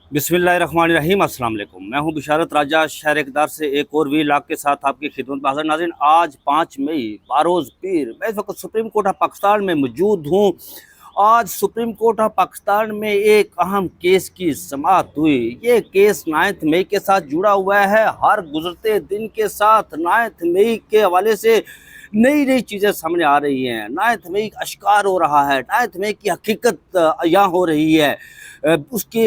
बिस्मिल्लाहिर्रहमानिर्रहीम। अस्सलाम वालेकुम। मैं हूं बिशारत राजा, शहर इक़दार से एक और व्लॉग के साथ आपकी खिदमत में हाज़िर। नाज़रीन, आज 5 मई बारोज़ पीर, मैं इस वक्त सुप्रीम कोर्ट ऑफ पाकिस्तान में मौजूद हूं। आज सुप्रीम कोर्ट ऑफ पाकिस्तान में एक अहम केस की समाअत हुई। ये केस 9 मई के साथ जुड़ा हुआ है। हर गुजरते दिन के साथ 9 मई के हवाले से नई नई चीज़ें सामने आ रही हैं। 9 मई अश्कार हो रहा है, 9 मई की हकीकत यहाँ हो रही है। उसके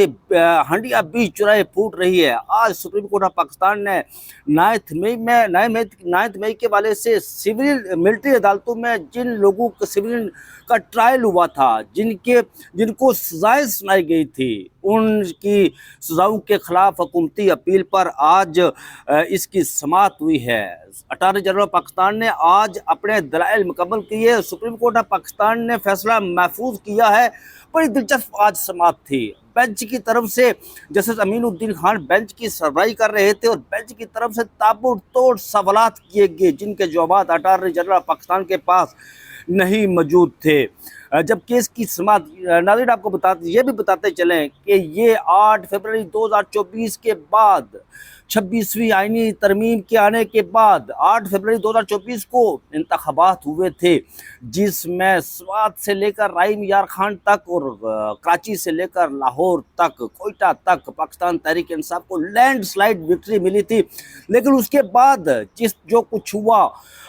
हंडिया बीच चुराए फूट रही है। आज सुप्रीम कोर्ट ऑफ पाकिस्तान ने 9 मई के वाले से सिविल मिलिट्री अदालतों में जिन लोगों का सिविल का ट्रायल हुआ था, जिनको सजाएं सुनाई गई थी, उनकी सजाओं के खिलाफ हुकूमती अपील पर आज इसकी समाअत हुई है। अटॉर्नी जनरल पाकिस्तान ने आज अपने दलाइल मुकम्मल किए। सुप्रीम कोर्ट ऑफ पाकिस्तान ने फैसला महफूज किया है। बड़ी दिलचस्प आज समाअत थी। बेंच की तरफ से जस्टिस अमीनुद्दीन खान बेंच की सरबराही कर रहे थे और बेंच की तरफ से ताबड़तोड़ सवालात किए गए, जिनके जवाब अटॉर्नी जनरल पाकिस्तान के पास नहीं मौजूद थे। जब केस की समाअत, नाज़रीन आपको ये भी बताते चलें कि ये 8 फरवरी 2024 के बाद 26वीं आईनी तरमीम के आने के बाद 8 फरवरी 2024 को इंतखाबात हुए थे, जिसमें स्वात से लेकर राइम यार खान तक और कराची से लेकर लाहौर तक, कोयटा तक पाकिस्तान तहरीक इंसाफ को लैंडस्लाइड विक्ट्री मिली थी। लेकिन उसके बाद जो कुछ हुआ,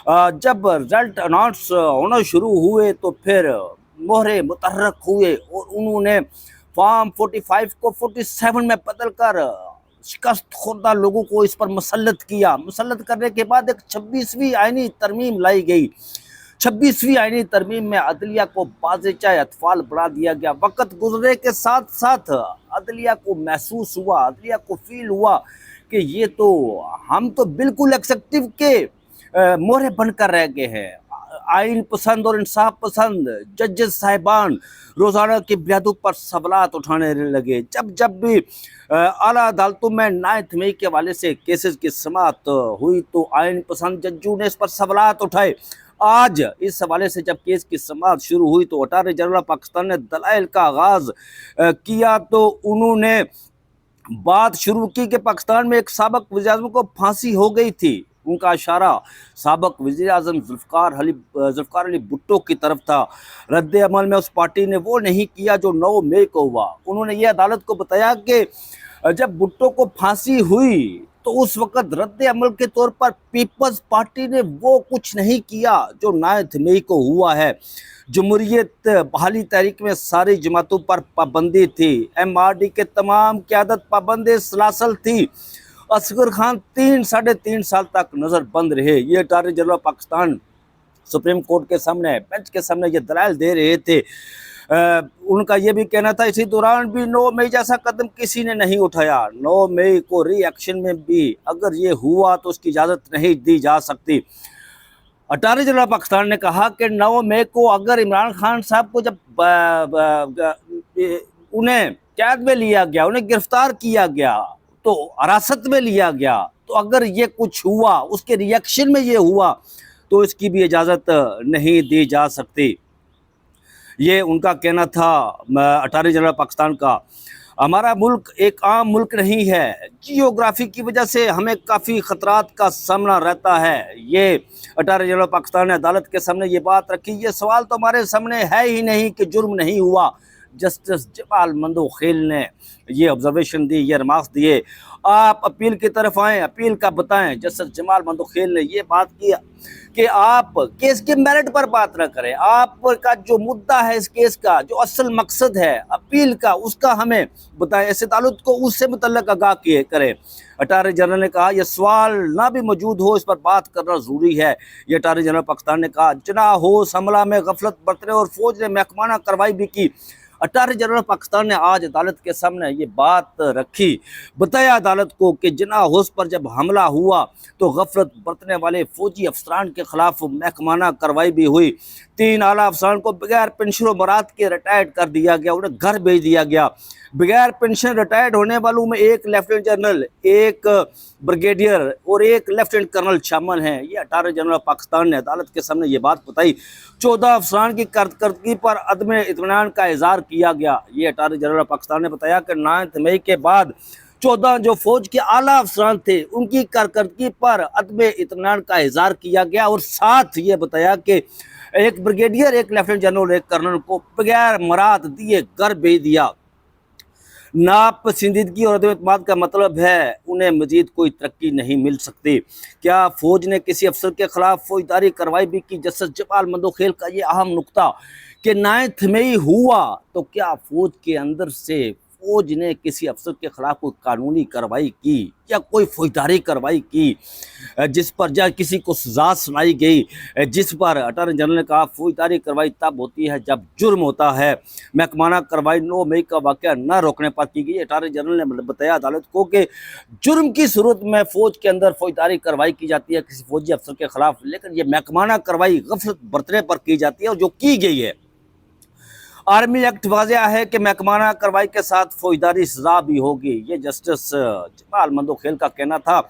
जब रिजल्ट अनाउंस होना शुरू हुए तो फिर मोहरे मुतहर्रक हुए और उन्होंने फॉर्म 45 को 47 में बदल कर शिकस्त खुर्दा लोगों को इस पर मुसल्लत किया। मुसल्लत करने के बाद एक 26वीं आईनी तरमीम लाई गई। 26वीं आईनी तरमीम में अदलिया को बाज़ेचाए अतफाल बढ़ा दिया गया। वक्त गुजरने के साथ साथ अदलिया को महसूस हुआ, अदलिया को फील हुआ कि ये तो हम तो बिल्कुल एक्सेक्टिव के मोहरे बनकर रह गए हैं। आइन पसंद और इंसाफ पसंद जजेस साहिबान रोज़ाना की बुनियादों पर सवालात उठाने लगे। जब भी आला अदालतों में 9 मई के हवाले से केसेस की समाअत हुई तो आइन पसंद जजों ने इस पर सवालात उठाए। आज इस हवाले से जब केस की समाअत शुरू हुई तो अटॉर्नी जनरल पाकिस्तान ने दलाइल का आगाज़ किया तो उन्होंने बात शुरू की कि पाकिस्तान में एक साबिक वज़ीर-ए-आज़म को फांसी हो गई थी। उनका इशारा साबिक वज़ीर-ए-आज़म ज़ुल्फ़िकार अली भुट्टो की तरफ था। रद्द अमल में उस पार्टी ने वो नहीं किया जो 9 मई को हुआ। उन्होंने ये अदालत को बताया कि जब भुट्टो को फांसी हुई तो उस वक़्त रद्द अमल के तौर पर पीपल्स पार्टी ने वो कुछ नहीं किया जो 9 मई को हुआ है। जमहूरियत बहाली तहरीक में सारी जमातों पर पाबंदी थी। MRD के तमाम क़यादत पाबंद सलासल थी। असगर खान 3-3.5 साल तक नज़र बंद रहे। ये attorney general Pakistan supreme court के सामने, बेंच के सामने ये दलाइल दे रहे थे। उनका ये भी कहना था इसी दौरान भी 9 मई जैसा कदम किसी ने नहीं उठाया। 9 मई को रिएक्शन में भी अगर ये हुआ तो उसकी इजाज़त नहीं दी जा सकती। अटॉर्नी जनरल पाकिस्तान ने कहा कि 9 मई को अगर इमरान खान साहब को जब उन्हें कैद में लिया गया, उन्हें गिरफ्तार किया गया, तो हिरासत में लिया गया, तो अगर ये कुछ हुआ, उसके रिएक्शन में ये हुआ, तो इसकी भी इजाज़त नहीं दी जा सकती। ये उनका कहना था अटॉर्नी जनरल पाकिस्तान का। हमारा मुल्क एक आम मुल्क नहीं है। जियोग्राफी की वजह से हमें काफ़ी ख़तरात का सामना रहता है। ये अटॉर्नी जनरल पाकिस्तान ने अदालत के सामने ये बात रखी। ये सवाल तो हमारे सामने है ही नहीं कि जुर्म नहीं हुआ। जस्टिस जमाल मंदोखेल ने ये ऑब्जर्वेशन दी, ये रिमार्क्स दिए। आप अपील की तरफ आएँ, अपील का बताएं। जस्टिस जमाल मंदोखेल ने ये बात की कि आप केस के मेरिट पर बात न करें। आपका जो मुद्दा है इस केस का, जो असल मकसद है अपील का, उसका हमें बताएं। इस अदालत को उससे मुतल्लक आगाह किए करें। अटॉर्नी जनरल ने कहा यह सवाल ना भी मौजूद हो, इस पर बात करना ज़रूरी है। ये अटॉर्नी जनरल पाकिस्तान ने कहा। जना हो हमला में गफलत बरतने और फौज ने महकमाना कार्रवाई भी की। अटॉर्नी जनरल पाकिस्तान ने आज अदालत के सामने ये बात रखी। बताया अदालत को कि जना हाउस पर जब हमला हुआ तो गफलत बरतने वाले फौजी अफसरान के खिलाफ महकमाना कार्रवाई भी हुई। 3 आला अफसरान को बगैर पेंशन व मराद के रिटायर्ड कर दिया गया, उन्हें घर भेज दिया गया। बगैर पेंशन रिटायर्ड होने वालों में एक लेफ्टिनेंट जनरल, एक ब्रिगेडियर और एक लेफ्टिनेंट कर्नल शामिल हैं। ये अटारनी जनरल ऑफ पाकिस्तान ने अदालत के सामने ये बात बताई। 14 अफसरान की कारकर्दगी पर अदम इत्मीनान का इजहार किया गया। ये अटारनी जनरल ऑफ पाकिस्तान ने बताया कि 9 मई के बाद 14 जो फौज के आला अफसरान थे उनकी कारकर्दगी पर अदम इत्मीनान का इजहार किया गया, और साथ ये बताया कि एक ब्रिगेडियर, एक लेफ्टिनेंट जनरल, एक कर्नल को बगैर मराद दिए घर भेज दिया। नापसंदीदगी और अदम इत्मीनान का मतलब है उन्हें मजीद कोई तरक्की नहीं मिल सकती। क्या फौज ने किसी अफसर के खिलाफ फौजदारी कार्रवाई भी की? जस्टिस जमाल मंदोखेल का ये अहम नुक्ता कि 9 मई हुआ तो क्या फौज के अंदर से फौज ने किसी अफसर के खिलाफ कोई कानूनी कार्रवाई की या कोई फौजदारी कार्रवाई की जिस पर या किसी को सजा सुनाई गई, जिस पर अटारनी जनरल ने कहा फौजदारी कार्रवाई तब होती है जब जुर्म होता है। महकमाना कार्रवाई 9 मई का वाक़या न रोकने पर की गई। अटारनी जनरल ने बताया अदालत को कि जुर्म की सूरत में फौज के अंदर फौजदारी कार्रवाई की जाती है किसी फौजी अफसर के खिलाफ, लेकिन ये महकमाना कार्रवाई गफलत बरतने पर की जाती है और जो की गई है। आर्मी एक्ट वाज़ेह है कि महकमाना कार्रवाई के साथ फौजदारी सजा भी होगी। ये जस्टिस जमाल मंदोखेल का कहना था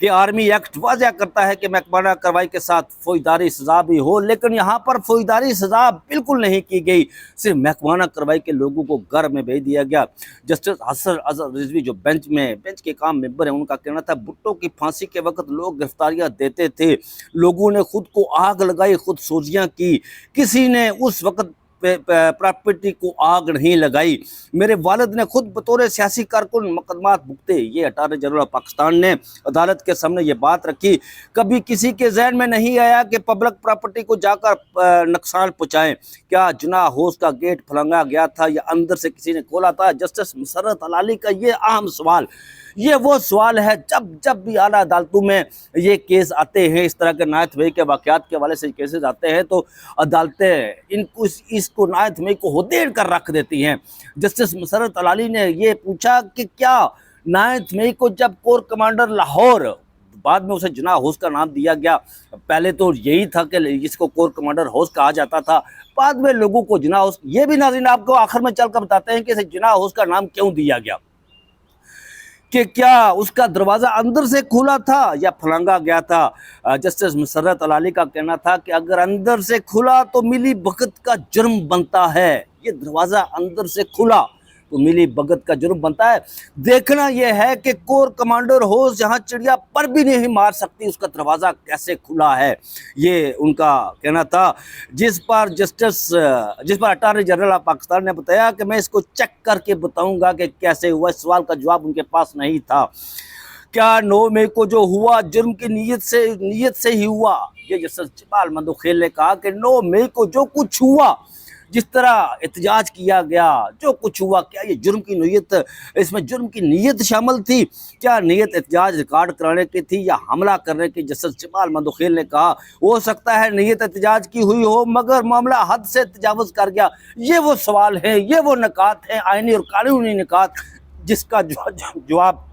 कि आर्मी एक्ट वाज़ेह करता है कि महकमाना कार्रवाई के साथ फौजदारी सजा भी हो, लेकिन यहाँ पर फौजदारी सजा बिल्कुल नहीं की गई, सिर्फ महकमाना कार्रवाई के लोगों को घर में भेज दिया गया। जस्टिस हसन अजहर रिजवी जो बेंच के काम मेंबर हैं, उनका कहना था भुट्टो की फांसी के वक्त लोग गिरफ्तारियाँ देते थे, लोगों ने खुद को आग लगाई, खुद सोजियाँ की, किसी ने उस वक्त प्रॉपर्टी को आग नहीं लगाई। मेरे वालिद ने खुद बतौर सियासी कारकुन मुकदमात भुगते। ये अटारनी जनरल ऑफ पाकिस्तान ने अदालत के सामने ये बात रखी। कभी किसी के जहन में नहीं आया कि पब्लिक प्रॉपर्टी को जाकर नुकसान पहुँचाएं। क्या जुनाह हाउस का गेट फलंगा गया था या अंदर से किसी ने खोला था? जस्टिस मुसर्रत अलाली का ये अहम सवाल, ये वो सवाल है जब भी आला अदालतों में ये केस आते हैं, इस तरह के 9 मई के वाक़यात के हवाले से केसेस आते हैं, तो अदालतें इनको इसको 9 मई को होदेड़ कर रख देती हैं। जस्टिस मुसर्रत अलाली ने ये पूछा कि क्या 9 मई को जब कोर कमांडर लाहौर, बाद में उसे जुनाह हाउस का नाम दिया गया, पहले तो यही था कि इसको कोर कमांडर हाउस कहा जाता था, बाद में लोगों को जुनाह हाउस, ये भी नाज़रीन आपको आखिर में चल कर बताते हैं कि इसे जुनाह हाउस का नाम क्यों दिया गया, कि क्या उसका दरवाज़ा अंदर से खुला था या फलंगा गया था। जस्टिस मुसर्रत अलाली का कहना था कि अगर अंदर से खुला तो मिली भगत का जुर्म बनता है। ये दरवाज़ा अंदर से खुला तो मिली भगत का जुर्म बनता है। देखना यह है कि कोर कमांडर हाउस जहां चिड़िया पर भी नहीं मार सकती, उसका दरवाज़ा कैसे खुला है, ये उनका कहना था। जिस पर अटारनी जनरल ऑफ पाकिस्तान ने बताया कि मैं इसको चेक करके बताऊंगा कि कैसे हुआ। इस सवाल का जवाब उनके पास नहीं था। क्या 9 मई को जो हुआ जुर्म की नीयत से ही हुआ? ये जस्टिस जमाल मंदोखेल ने कहा कि 9 मई को जो कुछ हुआ, जिस तरह एहतजाज किया गया, जो कुछ हुआ, क्या ये जुर्म की नीयत, इसमें जुर्म की नीयत शामिल थी? क्या नीयत एहतजाज रिकॉर्ड कराने की थी या हमला करने की? जस्टिस जमाल मंदोखेल ने कहा हो सकता है नीयत एहतजाज की हुई हो, मगर मामला हद से तजावुज़ कर गया। ये वो सवाल है, ये वो निकात हैं, आईनी और कानूनी निकात, जिसका जवाब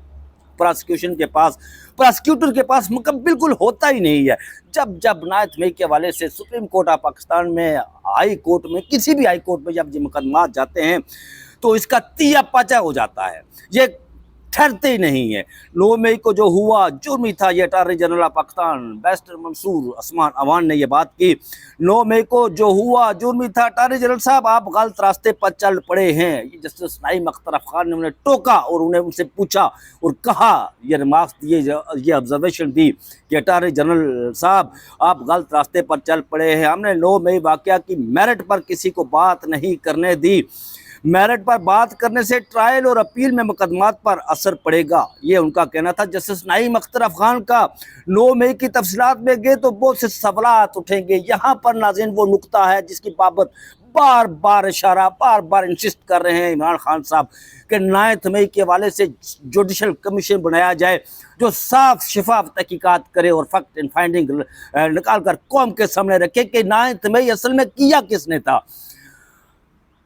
प्रोसिक्यूटर के पास बिल्कुल होता ही नहीं है। जब 9 मई के हवाले से सुप्रीम कोर्ट ऑफ पाकिस्तान में, हाई कोर्ट में, किसी भी हाई कोर्ट में जब ये मुकदमा जाते हैं तो इसका तिया पाचा हो जाता है, ये ठहरते ही नहीं है। 9 मई को जो हुआ जुर्मी था। ये attorney general of Pakistan barrister Mansoor Usman Awan ने यह बात की। 9 मई को जो हुआ जुर्मी था। अटारनी जनरल साहब आप गलत रास्ते पर चल पड़े हैं। ये जस्टिस नाईम अख्तर अफखान ने उन्हें टोका और उनसे पूछा और कहा, ये रिमार्क्स दिए, ये ऑब्जर्वेशन दी कि अटारनी जनरल साहब आप गलत रास्ते पर चल पड़े हैं। हमने 9 मई वाक़या की मेरिट पर किसी को बात नहीं करने दी। मेरिट पर बात करने से ट्रायल और अपील में मुकदमात पर असर पड़ेगा, ये उनका कहना था। जस्टिस नाईम अख्तर अफखान का 9 मई की तफसीलात में गए तो बहुत से सवालात उठेंगे। यहाँ पर नाज़रीन वो नुक्ता है जिसकी बाबत बार बार इंसिस्ट कर रहे हैं इमरान खान साहब कि 9 मई के हवाले से जुडिशल कमीशन बनाया जाए जो साफ शफाफ तहकीकात करे और फैक्ट एंड फाइंडिंग निकाल कर कौम के सामने रखे कि 9 मई असल में किया किसने था।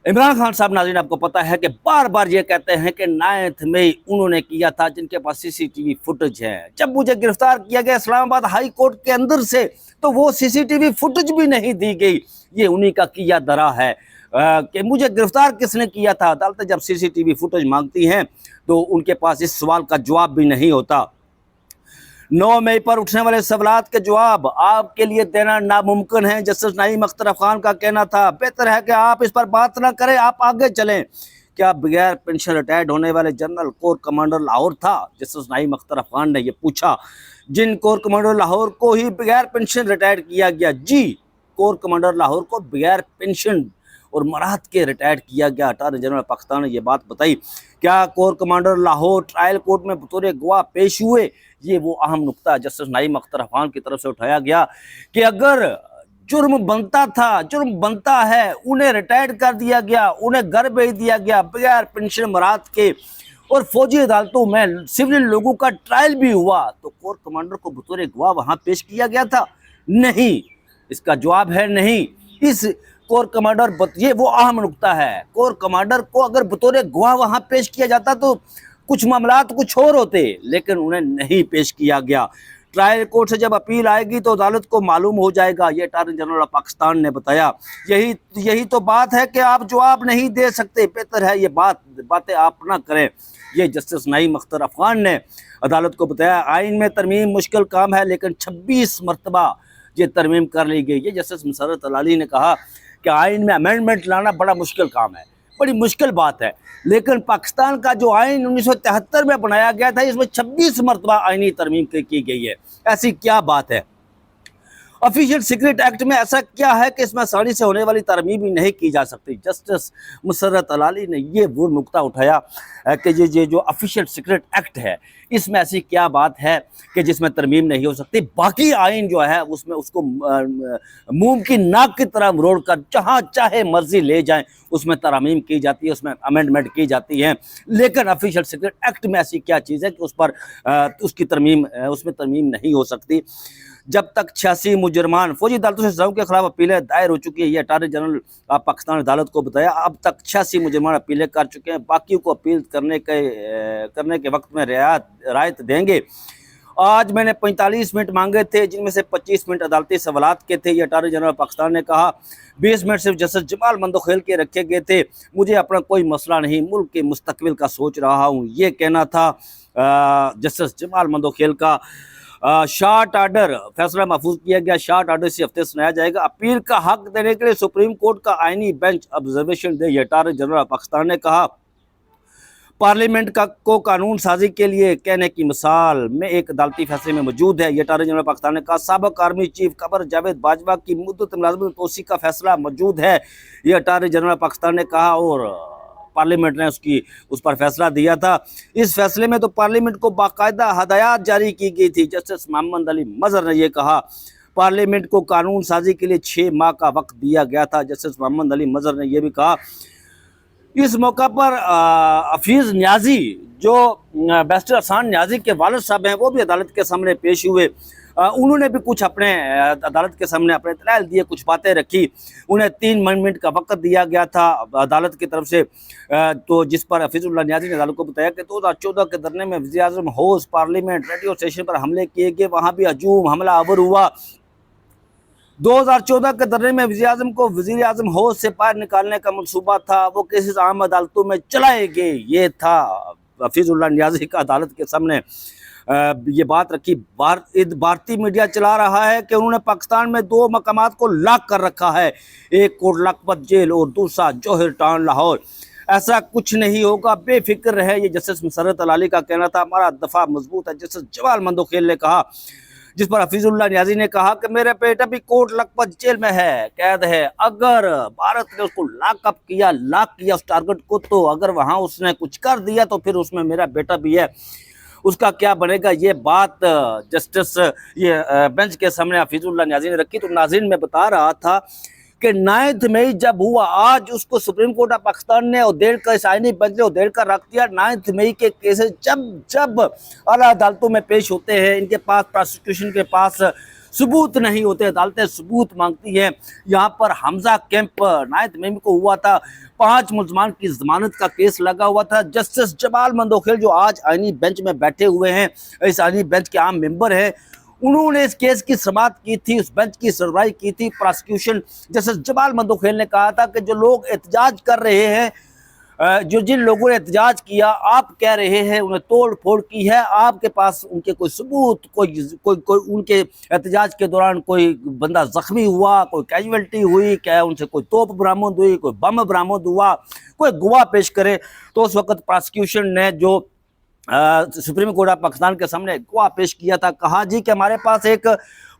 इमरान खान साहब नाज़रीन आपको पता है कि बार बार ये कहते हैं कि 9 मई उन्होंने किया था जिनके पास सीसीटीवी फुटेज है। जब मुझे गिरफ्तार किया गया इस्लामाबाद हाई कोर्ट के अंदर से तो वो सीसीटीवी फुटेज भी नहीं दी गई, ये उन्हीं का किया धरा है। کہ مجھے گرفتار کس نے کیا تھا۔ عدالتیں جب CCTV فوٹیج مانگتی ہیں تو ان کے پاس اس سوال کا جواب بھی نہیں ہوتا۔ 9 مئی پر اٹھنے والے سوالات کے جواب آپ کے لیے دینا ناممکن ہے۔ جسٹس نعیم اختر افغان کا کہنا تھا بہتر ہے کہ آپ اس پر بات نہ کریں، آپ آگے چلیں۔ کیا بغیر پینشن ریٹائرڈ ہونے والے جنرل کور کمانڈر لاہور تھا؟ جسٹس نعیم اختر افغان نے یہ پوچھا۔ جن کور کمانڈر لاہور کو ہی بغیر پینشن ریٹائرڈ کیا گیا، جی کور کمانڈر لاہور کو بغیر پینشن اور مراحت کے ریٹائرڈ کیا گیا۔ اٹارنی جنرل پاکستان نے یہ بات بتائی۔ کیا corps commander Lahore trial court میں بطور گواہ پیش ہوئے؟ یہ وہ اہم نقطہ جسٹس نعیم اختر افغان کی طرف سے اٹھایا گیا کہ اگر جرم بنتا تھا، جرم بنتا ہے، انہیں ریٹائرڈ کر دیا گیا، انہیں گھر بھیج دیا گیا بغیر پینشن مراحت کے، اور فوجی عدالتوں میں سویلین لوگوں کا ٹرائل بھی ہوا، تو کور کمانڈر کو بطور گواہ وہاں پیش کیا گیا تھا؟ نہیں، اس کا جواب ہے نہیں۔ اس کور کمانڈر یہ وہ اہم نقطہ ہے، کور کمانڈر کو اگر بطور گواہ وہاں پیش کیا جاتا تو کچھ معاملات کچھ اور ہوتے، لیکن انہیں نہیں پیش کیا گیا۔ ٹرائل کورٹ سے جب اپیل آئے گی تو عدالت کو معلوم ہو جائے گا، یہ اٹارنی جنرل آف پاکستان نے بتایا۔ یہی تو بات ہے کہ آپ جواب نہیں دے سکتے، بہتر ہے یہ باتیں آپ نہ کریں، یہ جسٹس نعیم اختر افغان نے عدالت کو بتایا۔ آئین میں ترمیم مشکل کام ہے، لیکن 26 مرتبہ یہ ترمیم کر لی گئی۔ یہ جسٹس مسرت الالی نے کہا کہ آئین میں امینڈمنٹ لانا بڑا مشکل کام ہے، بڑی مشکل بات ہے، لیکن پاکستان کا جو آئین 1973 میں بنایا گیا تھا، اس میں 26 مرتبہ آئینی ترمیم کی گئی ہے، ایسی کیا بات ہے؟ آفیشیل سیکرٹ ایکٹ میں ایسا کیا ہے کہ اس میں آسانی سے ہونے والی ترمیم ہی نہیں کی جا سکتی؟ جسٹس مسرت الالی نے یہ وہ نقطہ اٹھایا کہ یہ جو آفیشیل سیکرٹ ایکٹ ہے، اس میں ایسی کیا بات ہے کہ جس میں ترمیم نہیں ہو سکتی؟ باقی آئین جو ہے اس میں اس کو موم کی ناک کی طرح مروڑ کر جہاں چاہے مرضی لے جائیں، اس میں ترامیم کی جاتی ہے، اس میں امینڈمنٹ کی جاتی ہے، لیکن آفیشیل سیکرٹ ایکٹ میں ایسی کیا چیز ہے کہ اس میں ترمیم نہیں ہو سکتی؟ جب تک 86 مجرمان فوجی عدالتوں سے سزاؤں کے خلاف اپیلیں دائر ہو چکی ہے، یہ اٹارنی جنرل پاکستان عدالت کو بتایا۔ اب تک 86 مجرمان اپیلیں کر چکے ہیں، باقیوں کو اپیل کرنے کے وقت میں رعایت دیں گے۔ آج میں نے 45 منٹ مانگے تھے، جن میں سے 25 منٹ عدالتی سوالات کے تھے، یہ اٹارنی جنرل پاکستان نے کہا۔ 20 منٹ صرف جسٹس جمال مندوخیل کے رکھے گئے تھے۔ مجھے اپنا کوئی مسئلہ نہیں، ملک کے مستقبل کا سوچ رہا ہوں، یہ کہنا تھا جسٹس جمال مندوخیل کا۔ شارٹ آرڈر فیصلہ محفوظ کیا گیا، شارٹ آرڈر اسی ہفتے سنایا جائے گا۔ اپیل کا حق دینے کے لیے سپریم کورٹ کا آئینی بینچ آبزرویشن دے، یہ اٹارنی جنرل پاکستان نے کہا۔ پارلیمنٹ کو قانون سازی کے لیے کہنے کی مثال میں ایک عدالتی فیصلے میں موجود ہے، یہ اٹارنی جنرل پاکستان نے کہا۔ سابق آرمی چیف قمر جاوید باجوہ کی مدت ملازمت میں توسیع کا فیصلہ موجود ہے، یہ اٹارنی جنرل پاکستان نے کہا، اور پارلیمنٹ نے اس پر فیصلہ دیا تھا۔ اس فیصلے میں تو پارلیمنٹ کو باقاعدہ ہدایات جاری کی گئی تھی۔ جسٹس محمد علی مظہر نے یہ کہا، پارلیمنٹ کو قانون سازی کے لیے 6 ماہ کا وقت دیا گیا تھا۔ جسٹس محمد علی مظہر نے یہ بھی کہا۔ اس موقع پر حفیظ نیازی جو بیرسٹر احسان نیازی کے والد صاحب ہیں، وہ بھی عدالت کے سامنے پیش ہوئے۔ انہوں نے بھی کچھ اپنے عدالت کے سامنے اپنے دلائل دیے، کچھ باتیں رکھی۔ انہیں 3 منٹ کا وقت دیا گیا تھا عدالت کی طرف سے، تو جس پر حفیظ اللہ نیازی نے عدالت کو بتایا کہ 2014 کے دھرنے میں وزیر اعظم ہاؤس، پارلیمنٹ، ریڈیو اسٹیشن پر حملے کیے گئے، وہاں بھی ہجوم حملہ آور ہوا۔ 2014 کے دھرنے میں وزیر اعظم کو وزیر اعظم ہاؤس سے باہر نکالنے کا منصوبہ تھا، وہ کیسز عام عدالتوں میں چلائے گئے، یہ تھا حفیظ اللہ نیازی کا عدالت کے سامنے یہ بات رکھی۔ بھارتی میڈیا چلا رہا ہے کہ انہوں نے پاکستان میں 2 مقامات کو لاک کر رکھا ہے، ایک کوٹ لکھپت جیل اور دوسرا جوہر ٹاؤن لاہور۔ ایسا کچھ نہیں ہوگا، بے فکر رہے، یہ جسٹس مسرت الالی کا کہنا تھا۔ ہمارا دفاع مضبوط ہے، جسٹس جمال مندوخیل نے کہا، جس پر حفیظ اللہ نیازی نے کہا کہ میرے بیٹا بھی کوٹ لکھپت جیل میں ہے، قید ہے۔ اگر بھارت نے اس کو لاک کیا اس ٹارگٹ کو، تو اگر وہاں اس نے کچھ کر دیا تو پھر اس میں میرا بیٹا بھی ہے، اس کا کیا بنے گا؟ یہ بات جسٹس بینچ کے سامنے حفیظ اللہ نیازی نے رکھی۔ تو ناظرین میں بتا رہا تھا کہ 9 مئی جب ہوا، آج اس کو سپریم کورٹ آف پاکستان نے ادھیڑ کر، اس آئینی بینچ نے ادھیڑ کر رکھ دیا۔ 9 مئی کے کیسز جب اعلیٰ عدالتوں میں پیش ہوتے ہیں، ان کے پاس پراسیکیوشن کے پاس ثبوت نہیں ہوتے، عدالتیں ثبوت مانگتی ہیں۔ یہاں پر حمزہ کیمپ 9 مئی کو ہوا تھا، 5 ملزمان کی ضمانت کا کیس لگا ہوا تھا۔ جسٹس جمال مندوخیل جو آج آئینی بینچ میں بیٹھے ہوئے ہیں، اس آئینی بینچ کے عام ممبر ہیں، उन्होंने इस केस की समाअत की थी, उस बेंच की सरबराही की थी। प्रोसिक्यूशन जस्टिस जमाल मंदोखेल ने कहा था कि जो लोग एहतजाज कर रहे हैं, जो जिन लोगों ने एहतजाज किया, आप कह रहे हैं उन्हें तोड़ फोड़ की है, आपके पास उनके कोई सबूत, कोई उनके एहतजाज के दौरान कोई बंदा जख्मी हुआ, कोई कैजुअल्टी हुई, क्या उनसे कोई तोप बरामद हुई, कोई बम बरामद हुआ, कोई गवाह पेश करे। तो उस वक्त प्रोसिक्यूशन ने जो सुप्रीम कोर्ट ऑफ पाकिस्तान के सामने गवाह पेश किया था, कहा जी कि हमारे पास एक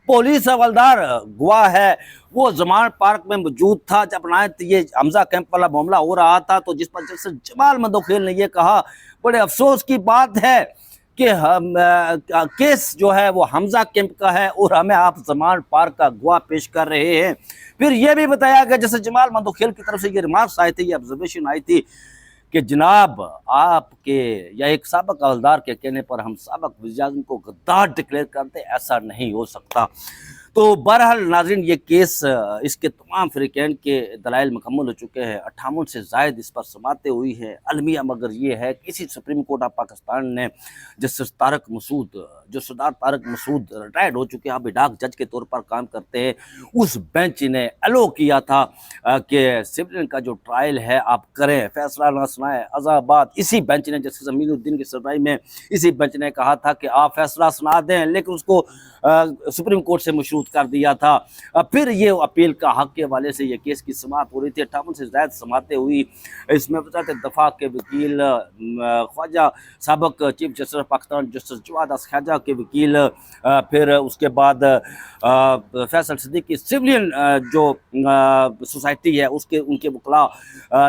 पुलिस हवलदार गवाह है, वो जमान पार्क में मौजूद था जब ये हमजा कैंप वाला मामला हो रहा था। तो जिस पर जस्टिस जमाल मंदोखेल ने ये कहा, बड़े अफसोस की बात है कि केस जो है वो हमजा कैंप का है और हमें आप जमान पार्क का गवाह पेश कर रहे हैं। फिर यह भी बताया गया, जैसे जमाल मंदोखेल की तरफ से ये रिमार्क्स आए थे, ये ऑब्जर्वेशन आई थी कि जनाब आपके या एक साबक हवलदार के कहने पर हम साबक वज़ीर-ए-आज़म को गद्दार डिक्लेयर करते, ऐसा नहीं हो सकता। तो बहरहाल नाज़रीन, ये केस इसके तमाम फ़रीक़ैन के दलाइल मुकम्मल हो चुके हैं, 58 से ज़ायद इस पर समाअतें हुई हैं। अलमिया मगर ये है कि इसी सुप्रीम कोर्ट ऑफ पाकिस्तान ने जस्टिस तारक मसूद, जो सरदार तारक मसूद रिटायर्ड हो चुके हैं, अभी डाक जज के तौर पर काम करते हैं, उस बेंच ने अलो किया था कि सिविलियन का जो ट्रायल है आप करें, फैसला ना सुनाएं अज़ाबाद। इसी बेंच ने, जस्टिस अमीनुद्दीन की सरबराही में इसी बेंच ने कहा था कि आप फैसला सुना दें, लेकिन उसको सुप्रीम कोर्ट से मशरूत कर दिया था। फिर ये अपील का हक के हवाले से ये केस की समाअत हो रही थी, 58 से ज़्यादा समाअतें हुई। इसमें वज़ारत दफ़ा के वकील ख्वाजा साबिक़ chief justice Pakistan justice Jawad Khawaja के वकील, फिर उसके बाद फैसल सिद्दीकी सिविलियन जो सोसाइटी है उनके वकला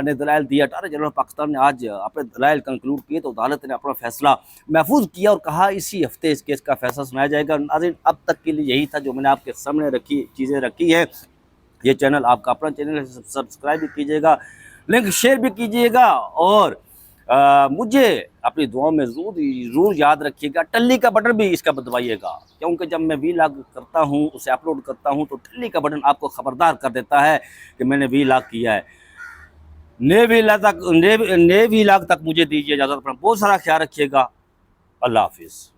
ने दलाइल दिया। अटारनी जनरल पाकिस्तान ने आज अपने दलाइल कंक्लूड किए तो अदालत ने अपना फैसला महफूज किया और कहा इसी हफ्ते इस केस का फैसला सुनाया जाएगा। नाज़रीन, अब तक के लिए यही था जो मैंने आपके सामने चीज़ें रखी है। ये चैनल आपका अपना चैनल है, सब्सक्राइब भी कीजिएगा, लिंक शेयर भी कीजिएगा और मुझे अपनी दुआओं में ज़रूर याद रखिएगा। टल्ली का बटन भी इसका दबाइएगा, क्योंकि जब मैं वीलॉग करता हूँ, उसे अपलोड करता हूँ, तो टल्ली का बटन आपको ख़बरदार कर देता है कि मैंने वीलॉग किया है। नए वीलॉग तक मुझे दीजिए इजाज़त। अपना बहुत सारा ख्याल रखिएगा। अल्लाह हाफिज़।